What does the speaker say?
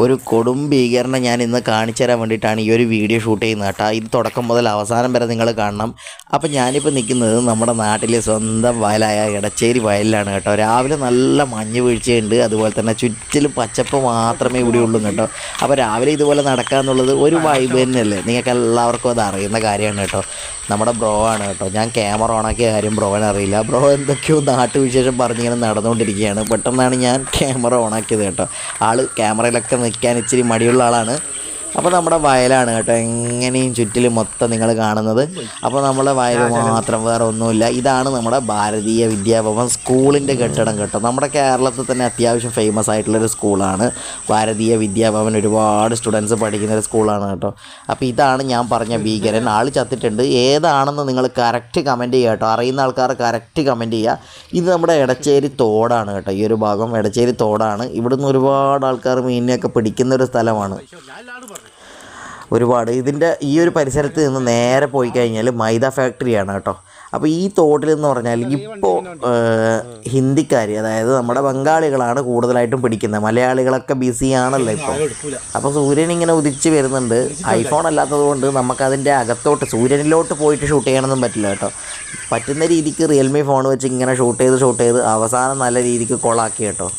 ഒരു കൊടും ഭീകരനെ ഞാൻ ഇന്ന് കാണിച്ചു തരാൻ വേണ്ടിയിട്ടാണ് ഈ ഒരു വീഡിയോ ഷൂട്ട് ചെയ്യുന്നത് കേട്ടോ. ഇത് തുടക്കം മുതൽ അവസാനം വരെ നിങ്ങൾ കാണണം. അപ്പോൾ ഞാനിപ്പോൾ നിൽക്കുന്നത് നമ്മുടെ നാട്ടിലെ സ്വന്തം വയലായ എടച്ചേരി വയലിലാണ് കേട്ടോ. രാവിലെ നല്ല മഞ്ഞ് വീഴ്ചയുണ്ട്, അതുപോലെ തന്നെ ചുറ്റിലും പച്ചപ്പ് മാത്രമേ ഇവിടെ ഉള്ളൂ കേട്ടോ. അപ്പോൾ രാവിലെ ഇതുപോലെ നടക്കുക എന്നുള്ളത് ഒരു വൈബ് തന്നെയല്ലേ, നിങ്ങൾക്ക് എല്ലാവർക്കും അത് അറിയുന്ന കാര്യമാണ് കേട്ടോ. നമ്മുടെ ബ്രോ ആണ് കേട്ടോ. ഞാൻ ക്യാമറ ഓണാക്കിയ കാര്യം ബ്രോന് അറിയില്ല. ബ്രോ എന്തൊക്കെയോ നാട്ടുവിശേഷം പറഞ്ഞിങ്ങനെ നടന്നുകൊണ്ടിരിക്കുകയാണ്. പെട്ടെന്നാണ് ഞാൻ ക്യാമറ ഓണാക്കിയത് കേട്ടോ. ആൾ ക്യാമറയിലൊക്കെ നിൽക്കാൻ ഇച്ചിരി മടിയുള്ള ആളാണ്. അപ്പോൾ നമ്മുടെ വയലാണ് കേട്ടോ, എങ്ങനെയും ചുറ്റിലും മൊത്തം നിങ്ങൾ കാണുന്നത്. അപ്പോൾ നമ്മുടെ വയൽ മാത്രം, വേറെ ഒന്നുമില്ല. ഇതാണ് നമ്മുടെ ഭാരതീയ വിദ്യാഭവൻ സ്കൂളിൻ്റെ കെട്ടിടം കേട്ടോ. നമ്മുടെ കേരളത്തിൽ തന്നെ അത്യാവശ്യം ഫേമസ് ആയിട്ടുള്ളൊരു സ്കൂളാണ് ഭാരതീയ വിദ്യാഭവൻ. ഒരുപാട് സ്റ്റുഡൻസ് പഠിക്കുന്നൊരു സ്കൂളാണ് കേട്ടോ. അപ്പോൾ ഇതാണ് ഞാൻ പറഞ്ഞ ഭീകരൻ. ആൾ ചത്തിട്ടുണ്ട്. ഏതാണെന്ന് നിങ്ങൾ കറക്റ്റ് കമൻറ്റ് ചെയ്യുക കേട്ടോ. അറിയുന്ന ആൾക്കാർ കറക്റ്റ് കമൻറ്റ് ചെയ്യുക. ഇത് നമ്മുടെ എടച്ചേരി തോടാണ് കേട്ടോ. ഈ ഒരു ഭാഗം എടച്ചേരി തോടാണ്. ഇവിടുന്ന് ഒരുപാട് ആൾക്കാർ മീനിനെയൊക്കെ പിടിക്കുന്നൊരു സ്ഥലമാണ്. ഒരുപാട് ഇതിൻ്റെ ഈ ഒരു പരിസരത്ത് നിന്ന് നേരെ പോയി കഴിഞ്ഞാൽ മൈദ ഫാക്ടറിയാണ് കേട്ടോ. അപ്പോൾ ഈ തോട്ടിലെന്ന് പറഞ്ഞാൽ ഇപ്പോൾ ഹിന്ദിക്കാർ, അതായത് നമ്മുടെ ബംഗാളികളാണ് കൂടുതലായിട്ടും പിടിക്കുന്നത്. മലയാളികളൊക്കെ ബിസിയാണല്ലോ ഇപ്പോൾ. അപ്പോൾ സൂര്യൻ ഇങ്ങനെ ഉദിച്ച് വരുന്നുണ്ട്. ഐഫോൺ അല്ലാത്തത് കൊണ്ട് നമുക്കതിൻ്റെ അകത്തോട്ട് സൂര്യനിലോട്ട് പോയിട്ട് ഷൂട്ട് ചെയ്യണമെന്നും പറ്റില്ല കേട്ടോ. പറ്റുന്ന രീതിക്ക് റിയൽമി ഫോൺ വെച്ച് ഇങ്ങനെ ഷൂട്ട് ചെയ്ത് അവസാനം നല്ല രീതിക്ക് കൊളാക്കി കേട്ടോ.